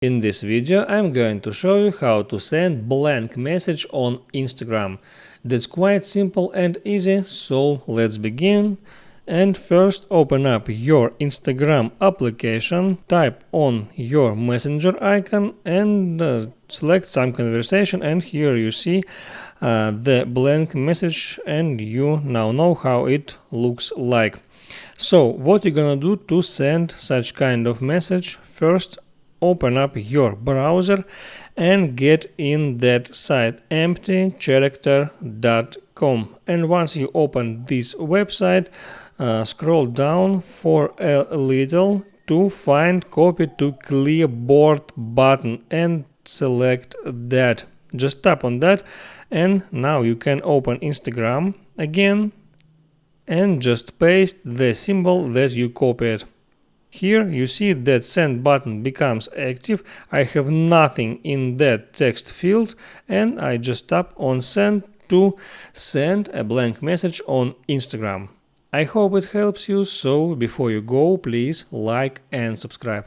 In this video I'm going to show you how to send blank message on Instagram. That's quite simple and easy, so let's begin. And first open up your Instagram application, type on your messenger icon and select some conversation, and here you see the blank message and you now know how it looks like. So what you're gonna do to send such kind of message: first open up your browser and get in that site emptycharacter.com, and once you open this website, scroll down for a little to find copy to clipboard button and select that. Just tap on that and now you can open Instagram again and just paste the symbol that you copied. Here you see that send button becomes active. I have nothing in that text field and I just tap on send to send a blank message on Instagram. I hope it helps you, so before you go, please like and subscribe.